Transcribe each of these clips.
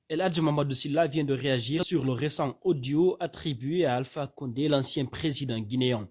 El Hadj Mamadou Sylla vient de réagir sur le récent audio attribué à Alpha Condé, l'ancien président guinéen.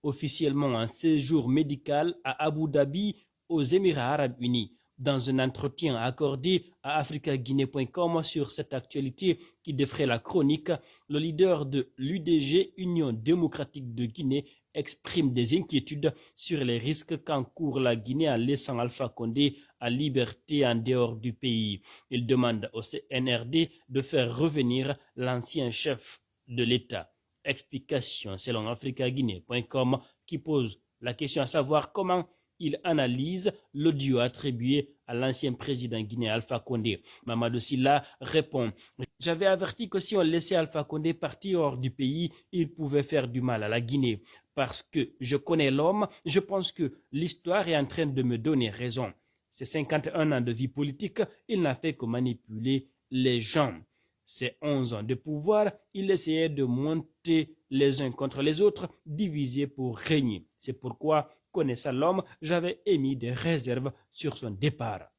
Officiellement un séjour médical à Abu Dhabi, aux Émirats arabes unis. Dans un entretien accordé à africaguinée.com sur cette actualité qui défraie la chronique, le leader de l'UDG, Union démocratique de Guinée, exprime des inquiétudes sur les risques qu'encourt la Guinée en laissant Alpha Condé à liberté en dehors du pays. Il demande au CNRD de faire revenir l'ancien chef de l'État. Explication selon africaguinée.com qui pose la question à savoir comment il analyse l'audio attribué à l'ancien président guinéen Alpha Condé. Mamadou Sylla répond: j'avais averti que si on laissait Alpha Condé partir hors du pays, il pouvait faire du mal à la Guinée. Parce que je connais l'homme, je pense que l'histoire est en train de me donner raison. Ses 51 ans de vie politique, il n'a fait que manipuler les gens. Ses 11 ans de pouvoir, il essayait de monter les uns contre les autres, divisés pour régner. C'est pourquoi, connaissant l'homme, j'avais émis des réserves sur son départ.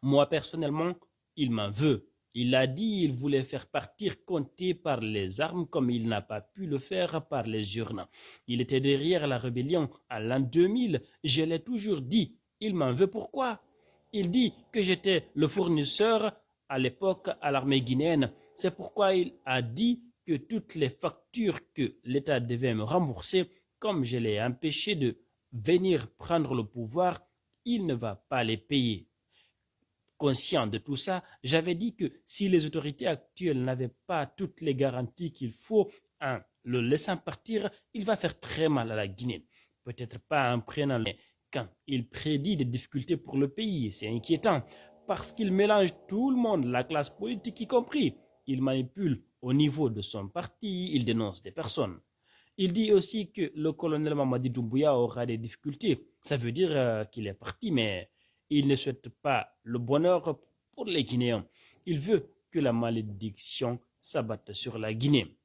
Moi, personnellement, il m'en veut. Il a dit qu'il voulait faire partir Conté par les armes comme il n'a pas pu le faire par les urnes. Il était derrière la rébellion à l'an 2000. Je l'ai toujours dit. Il m'en veut pourquoi? Il dit que j'étais le fournisseur à l'époque à l'armée guinéenne. C'est pourquoi il a dit que toutes les factures que l'État devait me rembourser, comme je l'ai empêché de venir prendre le pouvoir, il ne va pas les payer. Conscient de tout ça, j'avais dit que si les autorités actuelles n'avaient pas toutes les garanties qu'il faut en le laissant partir, il va faire très mal à la Guinée. Peut-être pas en prenant les... Quand il prédit des difficultés pour le pays, c'est inquiétant, parce qu'il mélange tout le monde, la classe politique y compris. Il manipule au niveau de son parti, il dénonce des personnes. Il dit aussi que le colonel Mamadi Doumbouya aura des difficultés. Ça veut dire qu'il est parti, mais il ne souhaite pas le bonheur pour les Guinéens. Il veut que la malédiction s'abatte sur la Guinée.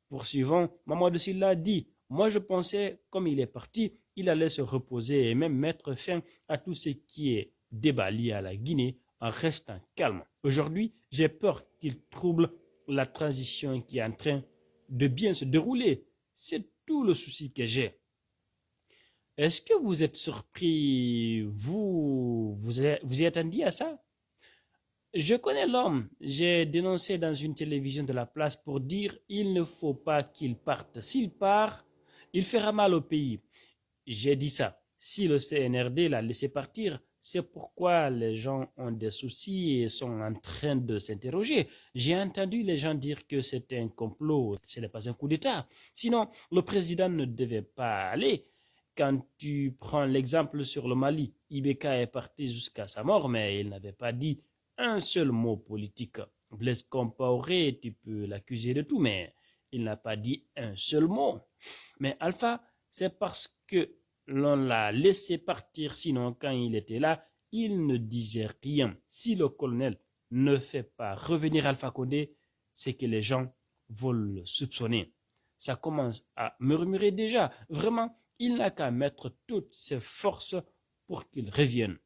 Poursuivant, Mamadou Sylla dit: moi je pensais, comme il est parti, il allait se reposer et même mettre fin à tout ce qui est débat lié à la Guinée en restant calme. Aujourd'hui, j'ai peur qu'il trouble la transition qui est en train de bien se dérouler. C'est tout le souci que j'ai. Est-ce que vous êtes surpris? Vous y attendiez à ça? Je connais l'homme. J'ai dénoncé dans une télévision de la place pour dire il ne faut pas qu'il parte. S'il part, il fera mal au pays. J'ai dit ça. Si le CNRD l'a laissé partir, c'est pourquoi les gens ont des soucis et sont en train de s'interroger. J'ai entendu les gens dire que c'était un complot, ce n'est pas un coup d'État. Sinon, le président ne devait pas aller. Quand tu prends l'exemple sur le Mali, Ibeka est parti jusqu'à sa mort, mais il n'avait pas dit un seul mot politique. Blaise Compaoré, tu peux l'accuser de tout, mais il n'a pas dit un seul mot. Mais Alpha, c'est parce que l'on l'a laissé partir, sinon quand il était là, il ne disait rien. Si le colonel ne fait pas revenir Alpha Condé, c'est que les gens veulent le soupçonner. Ça commence à murmurer déjà. Vraiment, il n'a qu'à mettre toutes ses forces pour qu'il revienne.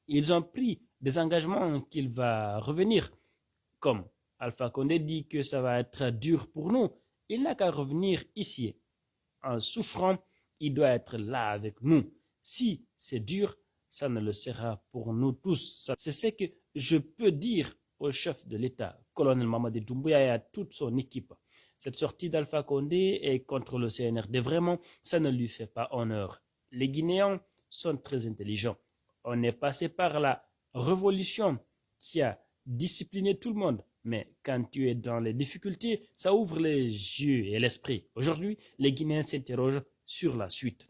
Ils ont pris des engagements qu'il va revenir. Comme Alpha Condé dit que ça va être dur pour nous, il n'a qu'à revenir ici. En souffrant, il doit être là avec nous. Si c'est dur, ça ne le sera pour nous tous. C'est ce que je peux dire au chef de l'État, colonel Mamadi Doumbouya, et à toute son équipe. Cette sortie d'Alpha Condé est contre le CNRD. Vraiment, ça ne lui fait pas honneur. Les Guinéens sont très intelligents. On est passé par la révolution qui a discipliné tout le monde. Mais quand tu es dans les difficultés, ça ouvre les yeux et l'esprit. Aujourd'hui, les Guinéens s'interrogent sur la suite.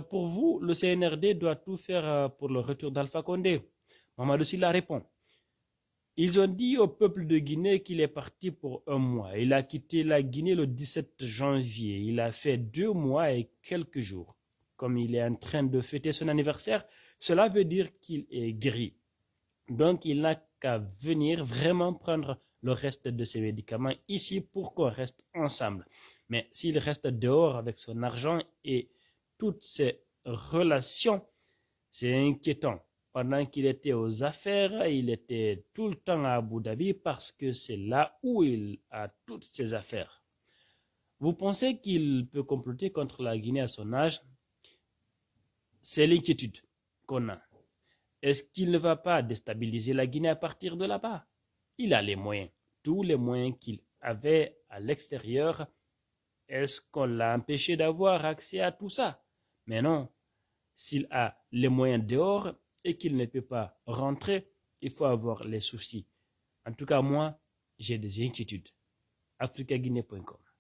Pour vous, le CNRD doit tout faire pour le retour d'Alpha Condé. Mamadou Sylla répond: ils ont dit au peuple de Guinée qu'il est parti pour un mois. Il a quitté la Guinée le 17 janvier. Il a fait 2 mois et quelques jours. Comme il est en train de fêter son anniversaire, cela veut dire qu'il est guéri. Donc, il n'a qu'à venir vraiment prendre le reste de ses médicaments ici pour qu'on reste ensemble. Mais s'il reste dehors avec son argent et toutes ses relations, c'est inquiétant. Pendant qu'il était aux affaires, il était tout le temps à Abu Dhabi parce que c'est là où il a toutes ses affaires. Vous pensez qu'il peut comploter contre la Guinée à son âge? C'est l'inquiétude qu'on a. Est-ce qu'il ne va pas déstabiliser la Guinée à partir de là-bas? Il a les moyens, tous les moyens qu'il avait à l'extérieur. Est-ce qu'on l'a empêché d'avoir accès à tout ça? Mais non, s'il a les moyens dehors et qu'il ne peut pas rentrer, il faut avoir les soucis. En tout cas, moi, j'ai des inquiétudes. africaguinée.com